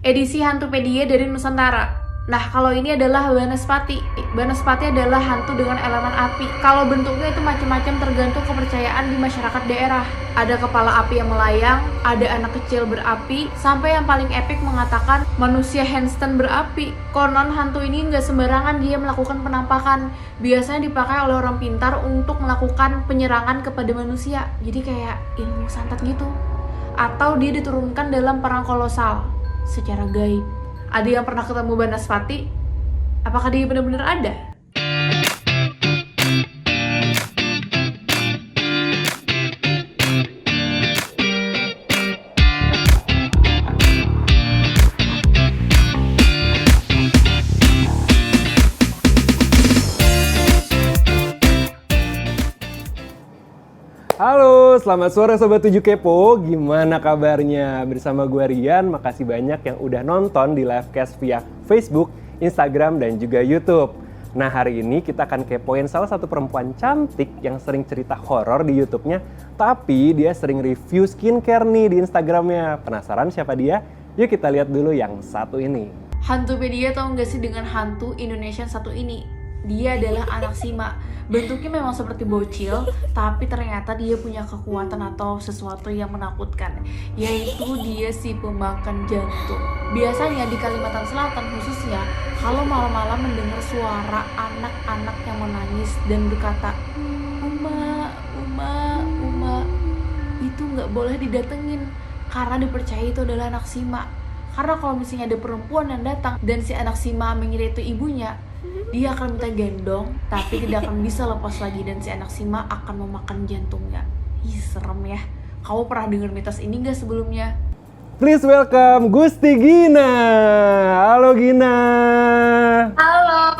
edisi Hantupedia dari Nusantara. Nah, kalau ini adalah Banaspati. Banaspati adalah hantu dengan elemen api. Kalau bentuknya itu macam-macam tergantung kepercayaan di masyarakat daerah. Ada kepala api yang melayang, ada anak kecil berapi, sampai yang paling epik mengatakan manusia handstand berapi. Konon hantu ini nggak sembarangan dia melakukan penampakan. Biasanya dipakai oleh orang pintar untuk melakukan penyerangan kepada manusia. Jadi kayak ilmu santet gitu. Atau dia diturunkan dalam perang kolosal secara gaib. Ada yang pernah ketemu Banaspati? Apakah dia benar-benar ada? Halo, selamat sore Sobat 7 Kepo. Gimana kabarnya? Bersama gue Rian, makasih banyak yang udah nonton di livecast via Facebook, Instagram, dan juga YouTube. Nah, hari ini kita akan kepoin salah satu perempuan cantik yang sering cerita horor di YouTube-nya, tapi dia sering review skincare nih di Instagram-nya. Penasaran siapa dia? Yuk kita lihat dulu yang satu ini. Hantupedia tahu nggak sih dengan hantu Indonesian satu ini? Dia adalah anak Sima. Bentuknya memang seperti bocil, tapi ternyata dia punya kekuatan atau sesuatu yang menakutkan, yaitu dia si pemakan jantung. Biasanya di Kalimantan Selatan khususnya, kalau malam-malam mendengar suara anak-anak yang menangis dan berkata, Uma, Uma, Uma, itu nggak boleh didatengin, karena dipercaya itu adalah anak Sima. Karena kalau misalnya ada perempuan yang datang dan si anak Sima mengira itu ibunya, dia akan minta gendong, tapi tidak akan bisa lepas lagi dan si anak Sima akan memakan jantungnya. Ih, serem ya. Kamu pernah dengar mitos ini nggak sebelumnya? Please welcome Gusti Gina. Halo Gina. Halo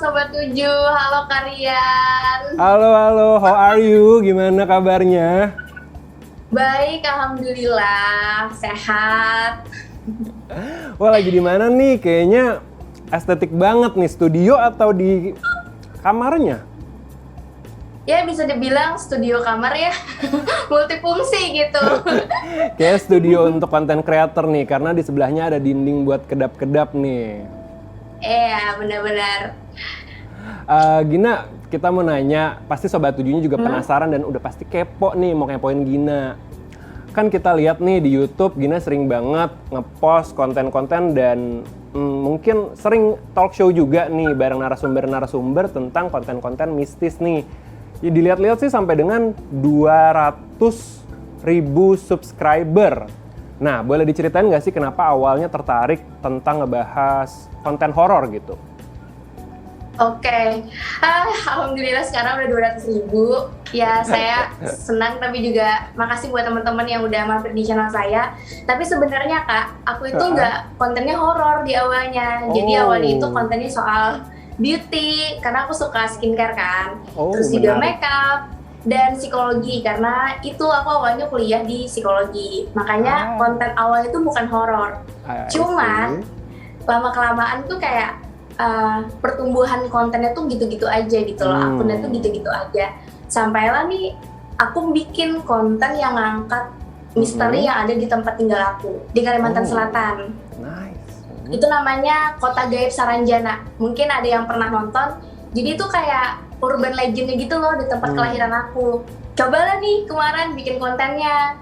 Sobat 7, halo Karian. Halo, how are you? Gimana kabarnya? Baik, alhamdulillah, sehat. Wah, lagi di mana nih? Kayaknya estetik banget nih, studio atau di kamarnya? Ya bisa dibilang studio kamar ya, multifungsi gitu. Kayak studio untuk konten creator nih, karena di sebelahnya ada dinding buat kedap-kedap nih. Iya, benar-benar. Gina, kita mau nanya, pasti Sobat 7-nya juga penasaran dan udah pasti kepo nih mau kepoin Gina. Kan kita lihat nih di YouTube, Gina sering banget ngepost konten-konten dan mungkin sering talk show juga nih bareng narasumber-narasumber tentang konten-konten mistis nih. Ya, dilihat-lihat sih sampai dengan 200.000 subscriber. Nah, boleh diceritain nggak sih kenapa awalnya tertarik tentang ngebahas konten horor gitu? Oke. Alhamdulillah sekarang udah 200.000. Ya saya senang, tapi juga makasih buat teman-teman yang udah mampir di channel saya. Tapi sebenarnya Kak, aku itu nggak kontennya horor di awalnya. Jadi awalnya itu kontennya soal beauty, karena aku suka skincare kan. Terus juga makeup dan psikologi, karena itu aku awalnya kuliah di psikologi. Makanya konten awalnya itu bukan horor. Cuman lama-kelamaan tuh kayak pertumbuhan kontennya tuh gitu-gitu aja gitu loh, akunnya tuh gitu-gitu aja. Sampailah nih aku bikin konten yang ngangkat misteri yang ada di tempat tinggal aku di Kalimantan Selatan. Itu namanya Kota Gaib Saranjana. Mungkin ada yang pernah nonton. Jadi itu kayak urban legendnya gitu loh di tempat kelahiran aku. Cobalah nih kemarin bikin kontennya.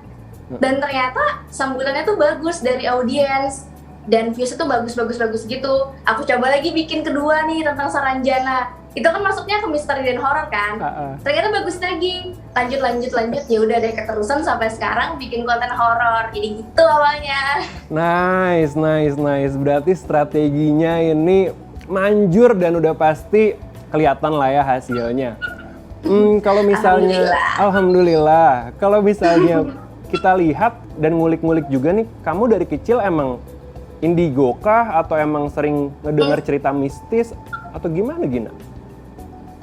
Dan ternyata sambutannya tuh bagus dari audiens. Dan views itu bagus gitu. Aku coba lagi bikin kedua nih tentang Saranjana. Itu kan masuknya ke misteri dan horor kan. Ternyata bagus lagi. Lanjut. Ya udah deh keterusan sampai sekarang bikin konten horor. Jadi gitu awalnya. Nice. Berarti strateginya ini manjur dan udah pasti kelihatan lah ya hasilnya. Kalau misalnya Alhamdulillah. Kalau misalnya kita lihat dan ngulik-ngulik juga nih, kamu dari kecil emang indigo kah atau emang sering ngedengar cerita mistis atau gimana Gina?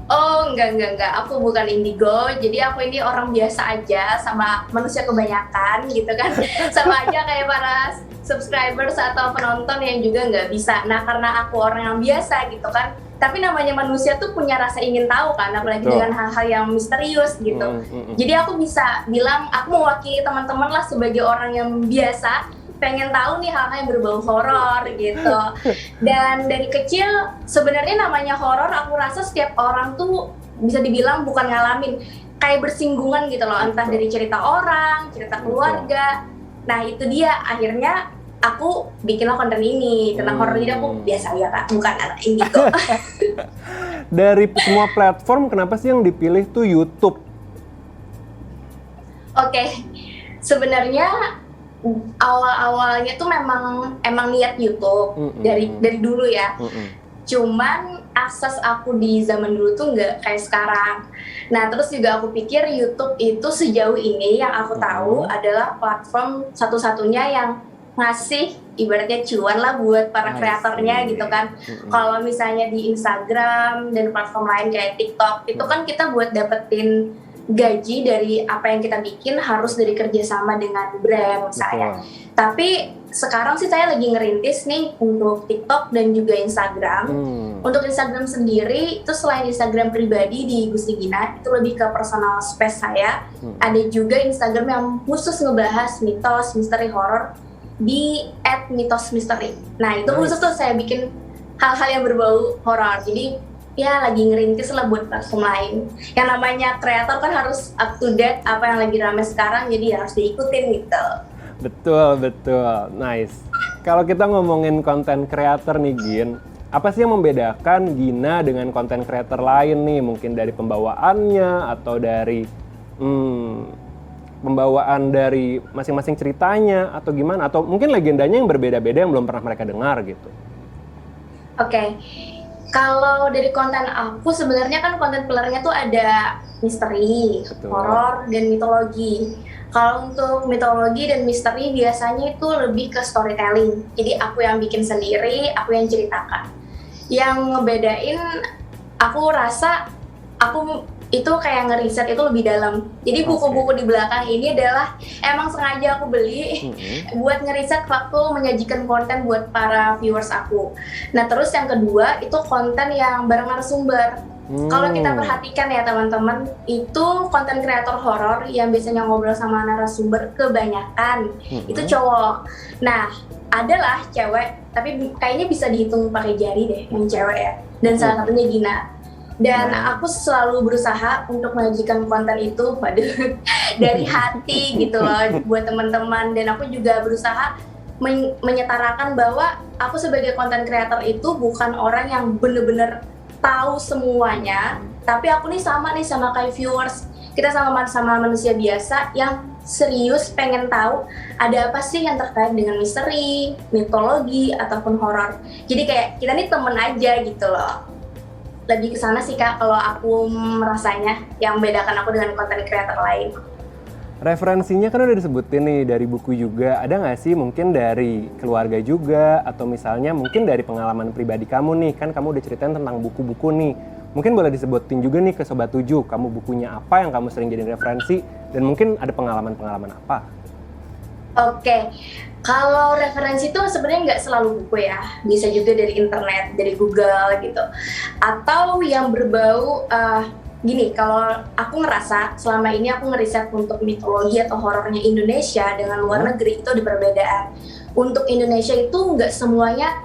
Oh enggak, aku bukan indigo, jadi aku ini orang biasa aja sama manusia kebanyakan gitu kan. Sama aja kayak para subscribers atau penonton yang juga nggak bisa. Nah karena aku orang yang biasa gitu kan, tapi namanya manusia tuh punya rasa ingin tahu kan, apalagi dengan hal-hal yang misterius gitu. Jadi aku bisa bilang, aku mewakili teman-teman lah sebagai orang yang biasa pengen tahu nih hal-hal yang berbau horor gitu. Dan dari kecil sebenarnya namanya horor aku rasa setiap orang tuh bisa dibilang bukan ngalamin, kayak bersinggungan gitu loh, entah dari cerita orang, cerita keluarga. Nah itu dia akhirnya aku bikinlah konten ini tentang horor. Jadi aku biasa ya Kak, bukan anak ini gitu. Dari semua platform kenapa sih yang dipilih tuh YouTube? Oke, sebenarnya awal-awalnya tuh emang niat YouTube dari dulu ya. Cuman akses aku di zaman dulu tuh nggak kayak sekarang. Nah terus juga aku pikir YouTube itu sejauh ini yang aku tahu adalah platform satu-satunya yang ngasih ibaratnya cuan lah buat para kreatornya gitu kan. Kalau misalnya di Instagram dan platform lain kayak TikTok itu kan kita buat dapetin gaji dari apa yang kita bikin harus dari kerjasama dengan brand misalnya. Tapi sekarang sih saya lagi ngerintis nih untuk TikTok dan juga Instagram. Untuk Instagram sendiri itu selain Instagram pribadi di Gusti Gina itu lebih ke personal space saya. Ada juga Instagram yang khusus ngebahas mitos, misteri horor di @mitosmisteri. Nah itu khusus tuh saya bikin hal-hal yang berbau horor. Jadi ya lagi ngerintis lah buat platform lain. Yang namanya kreator kan harus up to date apa yang lagi rame sekarang, jadi harus diikutin gitu. Betul, nice. Kalau kita ngomongin konten kreator nih Gin, apa sih yang membedakan Gina dengan konten kreator lain nih? Mungkin dari pembawaannya atau dari pembawaan dari masing-masing ceritanya atau gimana? Atau mungkin legendanya yang berbeda-beda yang belum pernah mereka dengar gitu. Oke. Kalau dari konten aku sebenarnya kan konten pillarnya tuh ada misteri, horor, dan mitologi. Kalau untuk mitologi dan misteri biasanya itu lebih ke storytelling. Jadi aku yang bikin sendiri, aku yang ceritakan. Yang ngebedain, aku rasa aku itu kayak ngeriset itu lebih dalam. Jadi buku-buku di belakang ini adalah emang sengaja aku beli buat ngeriset waktu menyajikan konten buat para viewers aku. Nah terus yang kedua itu konten yang bareng narasumber. Kalau kita perhatikan ya teman-teman, itu konten kreator horor yang biasanya ngobrol sama narasumber kebanyakan itu cowok. Nah adalah cewek, tapi kayaknya bisa dihitung pakai jari deh yang cewek ya. Dan salah satunya Gina. Dan aku selalu berusaha untuk menyajikan konten itu dari hati gitu loh buat teman-teman. Dan aku juga berusaha menyetarakan bahwa aku sebagai konten kreator itu bukan orang yang bener-bener tahu semuanya. Tapi aku nih sama kayak viewers. Kita sama manusia biasa yang serius pengen tahu ada apa sih yang terkait dengan misteri, mitologi, ataupun horor. Jadi kayak kita nih temen aja gitu loh. Lebih ke sana sih Kak, kalau aku merasanya yang membedakan aku dengan konten kreator lain. Referensinya kan udah disebutin nih dari buku juga. Ada nggak sih mungkin dari keluarga juga atau misalnya mungkin dari pengalaman pribadi kamu nih? Kan kamu udah ceritain tentang buku-buku nih. Mungkin boleh disebutin juga nih ke Sobat 7, kamu bukunya apa yang kamu sering jadiin referensi dan mungkin ada pengalaman-pengalaman apa? Oke. Kalau referensi itu sebenarnya nggak selalu buku ya, bisa juga dari internet, dari Google gitu. Atau yang berbau, gini, kalau aku ngerasa selama ini aku ngeriset untuk mitologi atau horornya Indonesia dengan luar negeri itu ada perbedaan. Untuk Indonesia itu nggak semuanya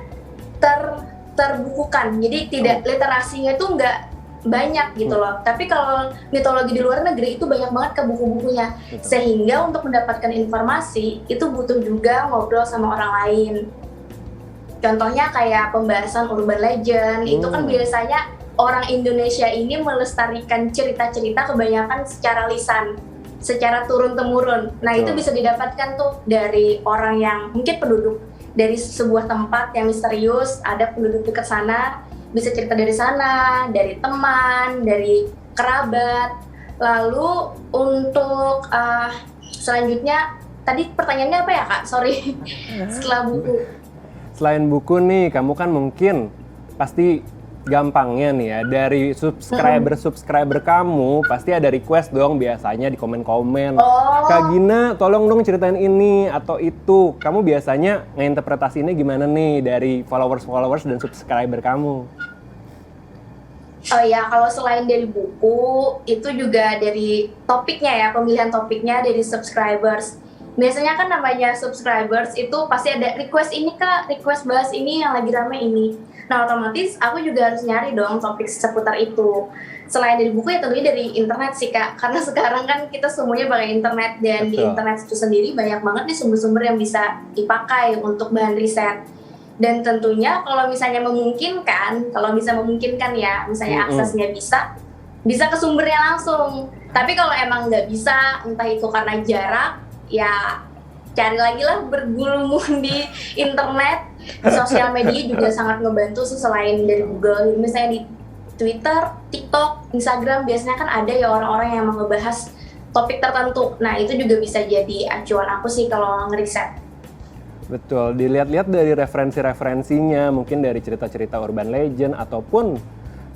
terbukukan, jadi tidak literasinya itu nggak banyak gitu loh. Tapi kalau mitologi di luar negeri itu banyak banget ke buku-bukunya. Sehingga untuk mendapatkan informasi itu butuh juga ngobrol sama orang lain. Contohnya kayak pembahasan urban legend, itu kan biasanya orang Indonesia ini melestarikan cerita-cerita kebanyakan secara lisan, secara turun-temurun. Nah itu bisa didapatkan tuh dari orang yang mungkin penduduk dari sebuah tempat yang misterius, ada penduduk dekat sana, bisa cerita dari sana, dari teman, dari kerabat. Lalu untuk selanjutnya, tadi pertanyaannya apa ya Kak? Sorry, setelah buku. Selain buku nih, kamu kan mungkin pasti gampangnya nih ya, dari subscriber kamu pasti ada request dong biasanya di komen-komen. Kak Gina, tolong dong ceritain ini atau itu. Kamu biasanya ngeinterpretasinya gimana nih dari followers dan subscriber kamu? Oh ya, kalau selain dari buku, itu juga dari topiknya ya, pemilihan topiknya dari subscribers. biasanya kan namanya subscribers itu pasti ada request ini kak, request bahas ini yang lagi rame ini. Nah otomatis aku juga harus nyari dong topik seputar itu. Selain dari buku ya tentunya dari internet sih kak, karena sekarang kan kita semuanya pakai internet dan di Betul. internet itu sendiri banyak banget nih sumber-sumber yang bisa dipakai untuk bahan riset. Dan tentunya kalau misalnya memungkinkan, kalau bisa memungkinkan ya, misalnya aksesnya bisa ke sumbernya langsung. Tapi kalau emang nggak bisa, entah itu karena jarak, ya cari lagi lah bergulung di internet. Di sosial media juga sangat ngebantu sih selain dari Google. Misalnya di Twitter, TikTok, Instagram biasanya kan ada ya orang-orang yang emang ngebahas topik tertentu. Nah itu juga bisa jadi acuan aku sih kalau ngeriset. Betul, dilihat-lihat dari referensi-referensinya, mungkin dari cerita-cerita urban legend ataupun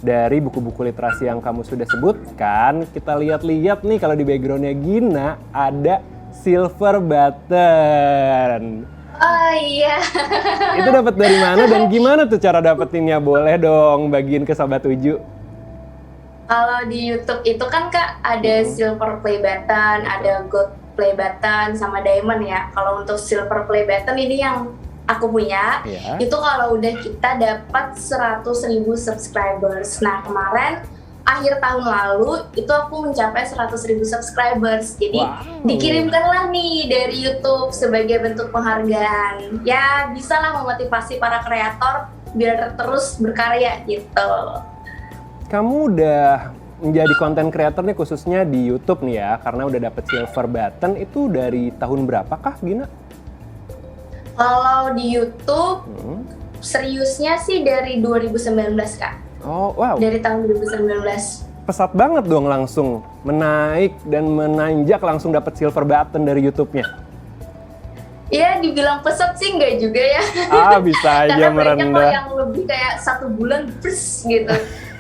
dari buku-buku literasi yang kamu sudah sebutkan. Kita lihat-lihat nih kalau di backgroundnya Gina ada silver button. Oh iya. Itu dapat dari mana dan gimana tuh cara dapetinnya? Boleh dong bagiin ke Sobat Tuju. Kalau di YouTube itu kan kak ada silver play button, ada gold play button, sama diamond ya. Kalau untuk silver play button ini yang aku punya, itu kalau udah kita dapat 100.000 subscribers. Nah kemarin akhir tahun lalu itu aku mencapai 100.000 subscribers. Jadi dikirimkanlah nih dari YouTube sebagai bentuk penghargaan. Ya bisa lah memotivasi para kreator biar terus berkarya gitu. Kamu udah menjadi konten creator nih khususnya di YouTube nih ya, karena udah dapet silver button itu dari tahun berapa kah Gina? Kalau di YouTube seriusnya sih dari 2019 kak. Oh wow. Dari tahun 2019. Pesat banget dong langsung menaik dan menanjak langsung dapet silver button dari YouTube-nya. Iya dibilang pesat sih enggak juga ya. Bisa aja karena banyak kok merendah. yang lebih kayak 1 bulan gitu.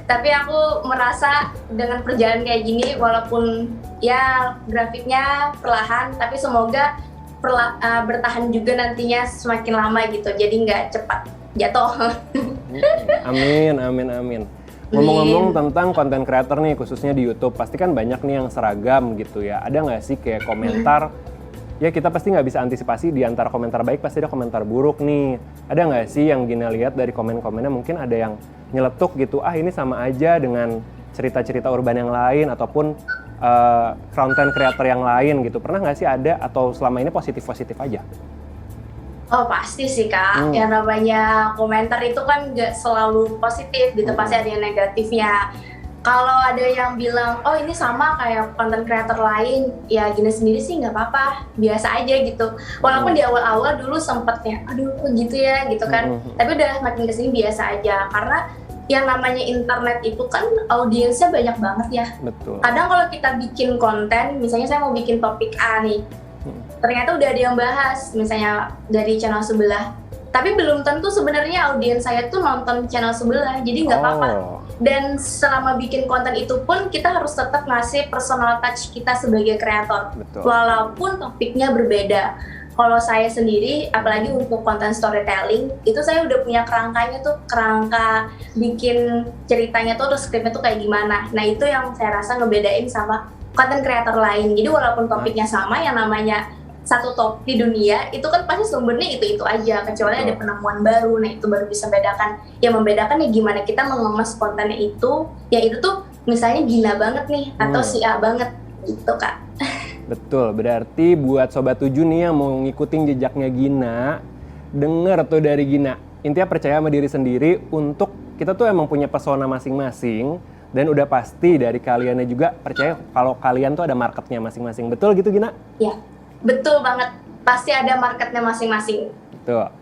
Tapi aku merasa dengan perjalanan kayak gini walaupun ya grafiknya perlahan tapi semoga bertahan juga nantinya semakin lama gitu. Jadi nggak cepat jatuh. Amin. Ngomong-ngomong tentang konten creator nih khususnya di YouTube, pasti kan banyak nih yang seragam gitu ya. Ada nggak sih kayak komentar? Ya kita pasti nggak bisa antisipasi di antara komentar baik pasti ada komentar buruk nih. Ada nggak sih yang Gina lihat dari komen-komennya mungkin ada yang nyeletuk gitu, ini sama aja dengan cerita-cerita urban yang lain ataupun content creator yang lain gitu. Pernah nggak sih ada atau selama ini positif-positif aja? Oh pasti sih kak, yang namanya komentar itu kan nggak selalu positif gitu, pasti ada yang negatifnya. Kalau ada yang bilang, oh ini sama kayak content creator lain, ya Gina sendiri sih nggak apa-apa, biasa aja gitu. Walaupun di awal-awal dulu sempetnya, aduh kok gitu ya gitu kan. Tapi udah makin kesini biasa aja, karena yang namanya internet itu kan audiensnya banyak banget ya. Betul. Kadang kalau kita bikin konten, misalnya saya mau bikin topik A nih, ternyata udah ada yang bahas, misalnya dari channel sebelah. Tapi belum tentu sebenarnya audiens saya tuh nonton channel sebelah, jadi nggak apa-apa. Dan selama bikin konten itu pun kita harus tetap ngasih personal touch kita sebagai kreator. Betul. Walaupun topiknya berbeda. Kalau saya sendiri, apalagi untuk konten storytelling, itu saya udah punya kerangkanya tuh, kerangka bikin ceritanya tuh, terus skripnya tuh kayak gimana. Nah itu yang saya rasa ngebedain sama konten kreator lain. Jadi walaupun topiknya sama, yang namanya satu top di dunia itu kan pasti sumbernya itu aja, kecuali ada penemuan baru. Nah itu baru bisa bedakan. Yang membedakan ya gimana kita mengemas kontennya itu, ya itu tuh misalnya Gina banget nih atau si A banget gitu kak. Betul, berarti buat Sobat Tuju nih yang mau ngikutin jejaknya Gina, denger tuh dari Gina, intinya percaya sama diri sendiri untuk kita tuh emang punya pesona masing-masing. Dan udah pasti dari kaliannya juga percaya kalau kalian tuh ada marketnya masing-masing. Betul gitu Gina? Ya. Betul banget, pasti ada marketnya masing-masing. Betul.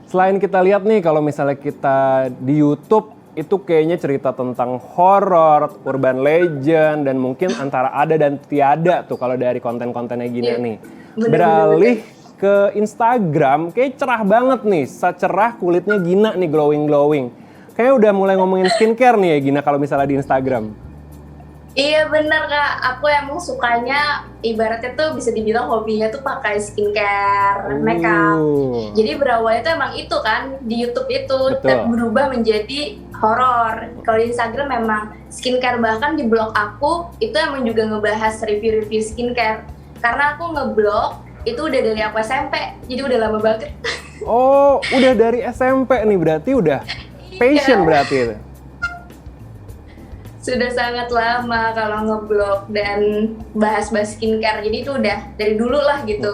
Selain kita lihat nih kalau misalnya kita di YouTube itu kayaknya cerita tentang horor, urban legend, dan mungkin antara ada dan tiada tuh kalau dari konten-kontennya Gina nih. Beralih ke Instagram, kayak cerah banget nih, secerah kulitnya Gina nih glowing-glowing. Kayaknya udah mulai ngomongin skincare nih ya Gina kalau misalnya di Instagram. Iya bener kak, aku emang sukanya ibaratnya tuh bisa dibilang hobinya tuh pakai skincare, makeup. Jadi berawalnya tuh emang itu kan di YouTube itu, tapi berubah menjadi horor. Kalau di Instagram memang skincare, bahkan di blog aku itu emang juga ngebahas review-review skincare. Karena aku ngeblog itu udah dari aku SMP, jadi udah lama banget. Oh, udah dari SMP nih, berarti udah passion berarti itu. Sudah sangat lama kalau ngeblog dan bahas-bahas skincare, jadi itu udah dari dulu lah gitu.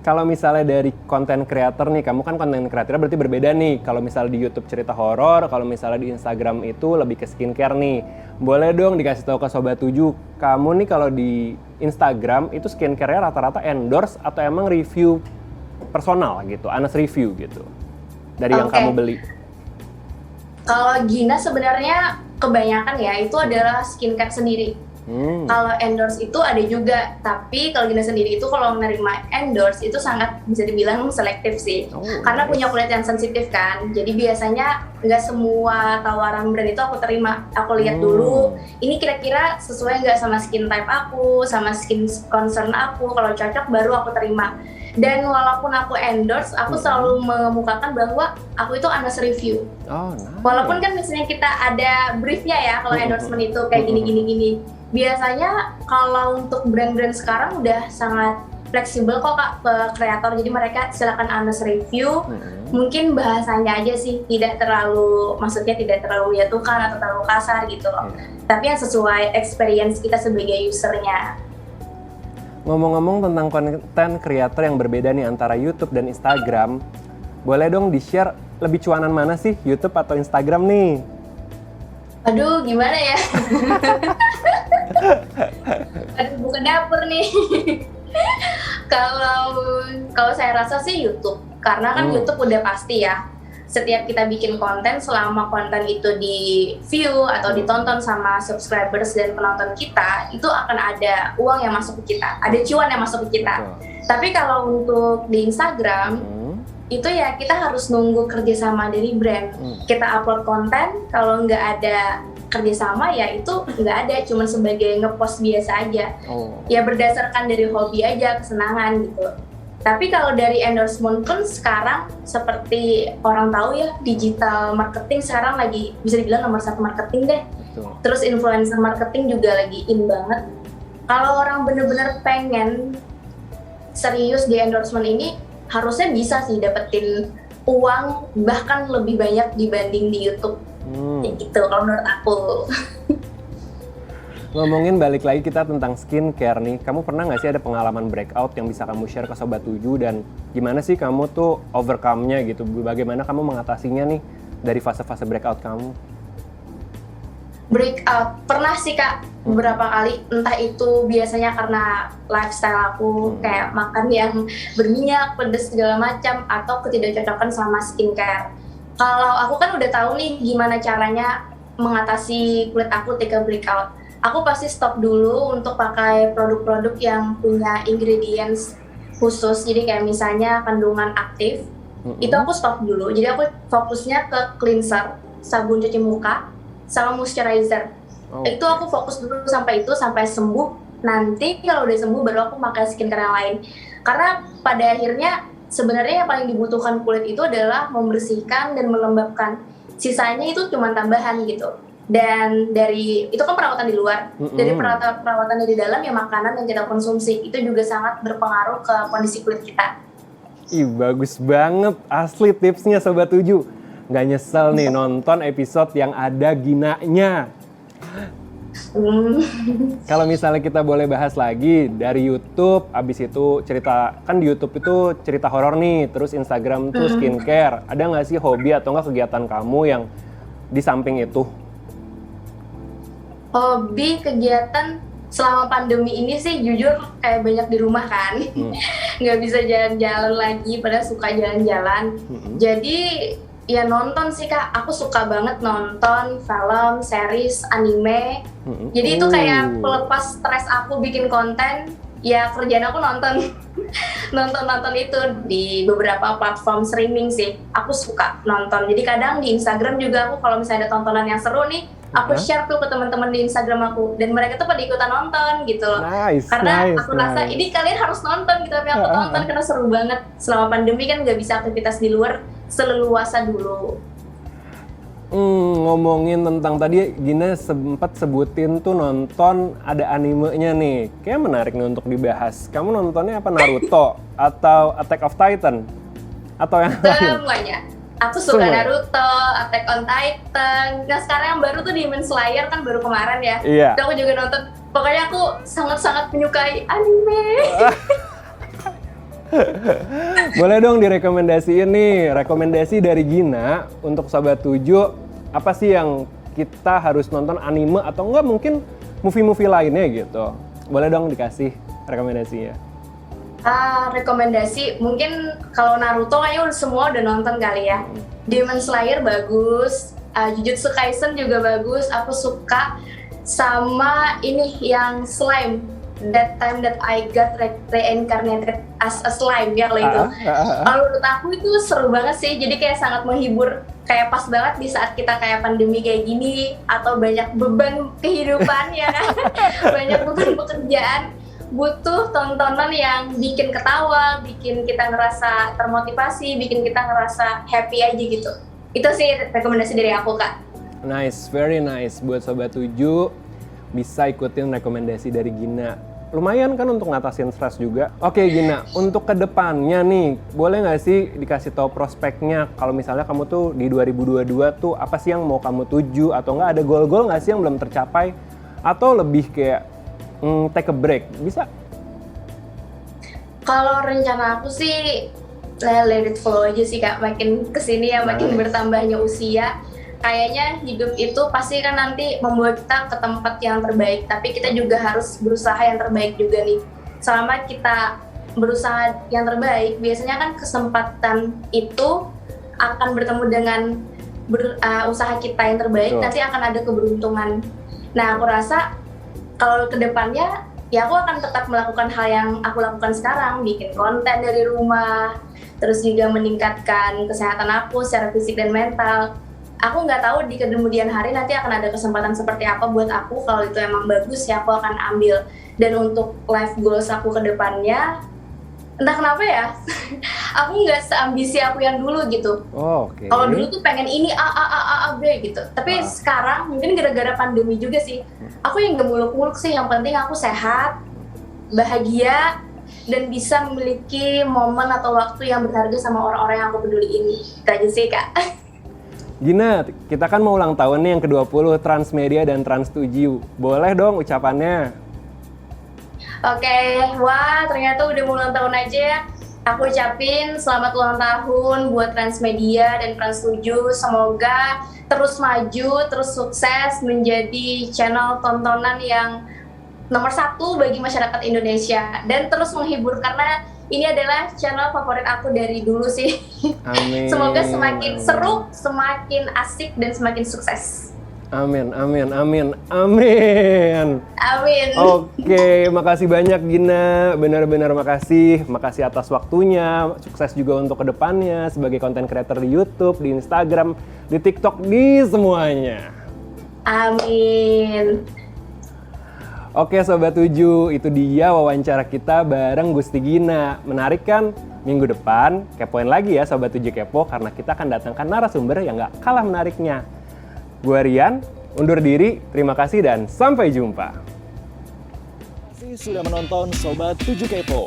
Kalau misalnya dari konten creator nih, kamu kan konten creator berarti berbeda nih. Kalau misalnya di YouTube cerita horor, kalau misalnya di Instagram itu lebih ke skincare nih. Boleh dong dikasih tahu ke Sobat 7, kamu nih kalau di Instagram itu skincare-nya rata-rata endorse atau emang review personal gitu, honest review gitu, dari yang kamu beli? Kalau Gina sebenarnya kebanyakan ya itu adalah skincare sendiri. Kalau endorse itu ada juga, tapi kalau Gina sendiri itu kalau menerima endorse itu sangat bisa dibilang selektif sih. Karena punya kulit yang sensitif kan, jadi biasanya nggak semua tawaran brand itu aku terima. Aku lihat dulu, ini kira-kira sesuai nggak sama skin type aku, sama skin concern aku. Kalau cocok baru aku terima. Dan walaupun aku endorse, aku selalu mengemukakan bahwa aku itu honest review. Nice. Walaupun kan misalnya kita ada briefnya ya kalau endorsement itu kayak gini. Biasanya kalau untuk brand-brand sekarang udah sangat fleksibel kok Kak ke kreator. Jadi mereka silakan honest review. Mungkin bahasanya aja sih tidak terlalu, maksudnya tidak terlalu menyatukan atau terlalu kasar gitu loh. Tapi yang sesuai experience kita sebagai usernya. Ngomong-ngomong tentang konten creator yang berbeda nih antara YouTube dan Instagram, boleh dong di-share lebih cuanan mana sih, YouTube atau Instagram nih? Aduh, gimana ya? Aduh, bukan dapur nih. Kalau saya rasa sih YouTube, karena kan YouTube udah pasti ya. Setiap kita bikin konten, selama konten itu di view atau ditonton sama subscribers dan penonton kita, itu akan ada uang yang masuk ke kita, ada cuan yang masuk ke kita. Tapi kalau untuk di Instagram, itu ya kita harus nunggu kerjasama dari brand. Kita upload konten, kalau nggak ada kerjasama ya itu nggak ada, cuma sebagai ngepost biasa aja. Ya berdasarkan dari hobi aja, kesenangan gitu. Tapi kalau dari endorsement pun sekarang seperti orang tahu ya, digital marketing sekarang lagi bisa dibilang nomor 1 marketing deh. Terus influencer marketing juga lagi in banget. Kalau orang bener-bener pengen serius di endorsement ini, harusnya bisa sih dapetin uang bahkan lebih banyak dibanding di YouTube. Gitu kalau menurut aku. Ngomongin balik lagi kita tentang skincare nih, kamu pernah nggak sih ada pengalaman breakout yang bisa kamu share ke Sobat 7 dan gimana sih kamu tuh overcome-nya gitu, bagaimana kamu mengatasinya nih dari fase-fase breakout kamu? Breakout, pernah sih Kak beberapa kali, entah itu biasanya karena lifestyle aku kayak makan yang berminyak, pedas segala macam, atau ketidakcocokan sama skincare. Kalau aku kan udah tahu nih gimana caranya mengatasi kulit aku ketika breakout. Aku pasti stop dulu untuk pakai produk-produk yang punya ingredients khusus. Jadi kayak misalnya kandungan aktif, itu aku stop dulu. Jadi aku fokusnya ke cleanser, sabun cuci muka, sama moisturizer. Itu aku fokus dulu sampai sembuh. Nanti kalau udah sembuh baru aku pakai skincare yang lain. Karena pada akhirnya sebenarnya yang paling dibutuhkan kulit itu adalah membersihkan dan melembabkan. Sisanya itu cuma tambahan gitu. Dan dari itu kan perawatan di luar, dari perawatan dari dalam ya makanan yang kita konsumsi itu juga sangat berpengaruh ke kondisi kulit kita. Ih, bagus banget, asli tipsnya Sobat 7. Nggak nyesel nih nonton episode yang ada Ginanya. Kalau misalnya kita boleh bahas lagi dari YouTube, abis itu cerita, kan di YouTube itu cerita horor nih, terus Instagram tuh skincare. Ada nggak sih hobi atau nggak kegiatan kamu yang di samping itu? Hobi, kegiatan selama pandemi ini sih jujur kayak banyak di rumah kan. Nggak bisa jalan-jalan lagi, padahal suka jalan-jalan. Jadi ya nonton sih Kak, aku suka banget nonton film, series, anime. Jadi itu kayak pelepas stres aku bikin konten, ya kerjaan aku nonton. nonton itu di beberapa platform streaming sih. Aku suka nonton. Jadi kadang di Instagram juga aku kalau misalnya ada tontonan yang seru nih, aku share tuh ke teman-teman di Instagram aku, dan mereka tuh pada ikutan nonton gitu loh. Karena aku rasa ini kalian harus nonton gitu, tapi aku tonton karena seru banget. Selama pandemi kan nggak bisa aktivitas di luar seleluasa dulu. Ngomongin tentang tadi Gina sempat sebutin tuh nonton ada animenya nih. Kayak menarik nih untuk dibahas. Kamu nontonnya apa, Naruto atau Attack of Titan? Atau yang lain? Semuanya. Aku suka Semua? Naruto, Attack on Titan. Nah sekarang yang baru tuh Demon Slayer kan baru kemarin ya. Iya. Itu aku juga nonton. Pokoknya aku sangat-sangat menyukai anime. Boleh dong direkomendasiin nih, rekomendasi dari Gina untuk Sobat 7, apa sih yang kita harus nonton anime atau enggak mungkin movie-movie lainnya gitu. Boleh dong dikasih rekomendasinya. Rekomendasi mungkin kalau Naruto kayaknya semua udah nonton kali ya. Demon Slayer bagus, Jujutsu Kaisen juga bagus. Aku suka sama ini yang slime. That time that I got reincarnated as a slime ya kalau itu. Kalau menurut aku itu seru banget sih. Jadi kayak sangat menghibur. Kayak pas banget di saat kita kayak pandemi kayak gini atau banyak beban kehidupan ya kan. Banyak beban pekerjaan. Butuh tontonan yang bikin ketawa, bikin kita ngerasa termotivasi, bikin kita ngerasa happy aja gitu. Itu sih rekomendasi dari aku, Kak. Nice, very nice. Buat Sobat 7, bisa ikutin rekomendasi dari Gina. Lumayan kan untuk ngatasin stres juga. Oke Gina, untuk kedepannya nih, boleh nggak sih dikasih tahu prospeknya? Kalau misalnya kamu tuh di 2022 tuh apa sih yang mau kamu tuju? Atau nggak ada goal-goal nggak sih yang belum tercapai? Atau lebih kayak take a break, bisa? Kalau rencana aku sih let it flow aja sih Kak. Makin kesini ya makin bertambahnya usia. Kayaknya hidup itu pasti kan nanti membawa kita ke tempat yang terbaik, tapi kita juga harus berusaha yang terbaik juga nih. Selama kita berusaha yang terbaik, biasanya kan kesempatan itu akan bertemu dengan usaha kita yang terbaik. Nanti akan ada keberuntungan. Nah, aku rasa kalau kedepannya ya aku akan tetap melakukan hal yang aku lakukan sekarang, bikin konten dari rumah, terus juga meningkatkan kesehatan aku secara fisik dan mental. Aku nggak tahu di kemudian hari nanti akan ada kesempatan seperti apa buat aku. Kalau itu emang bagus ya aku akan ambil. Dan untuk life goals aku ke depannya, entah kenapa ya, aku nggak seambisi aku yang dulu gitu. Oke. Kalau dulu tuh pengen ini A, B gitu. Tapi sekarang mungkin gara-gara pandemi juga sih, aku yang nggak muluk-muluk sih. Yang penting aku sehat, bahagia, dan bisa memiliki momen atau waktu yang berharga sama orang-orang yang aku peduli ini. Itu aja sih Kak. Gina, kita kan mau ulang tahun nih yang ke-20 Transmedia dan Trans7. Boleh dong ucapannya? Oke, wah ternyata udah mau ulang tahun aja ya. Aku ucapin selamat ulang tahun buat Transmedia dan Trans7. Semoga terus maju, terus sukses menjadi channel tontonan yang nomor 1 bagi masyarakat Indonesia. Dan terus menghibur karena ini adalah channel favorit aku dari dulu sih. Amin. Semoga semakin seru, semakin asik, dan semakin sukses. Amin, amin, amin, amin. Amin. Oke, makasih banyak Gina. Benar-benar makasih. Makasih atas waktunya. Sukses juga untuk kedepannya sebagai content creator di YouTube, di Instagram, di TikTok, di semuanya. Amin. Oke Sobat 7, itu dia wawancara kita bareng Gusti Gina. Menarik kan? Minggu depan kepoin lagi ya Sobat 7 Kepo, karena kita akan datangkan narasumber yang gak kalah menariknya. Gua Rian, undur diri, terima kasih dan sampai jumpa. Sudah menonton Sobat 7 Kepo.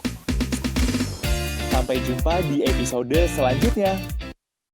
Sampai jumpa di episode selanjutnya.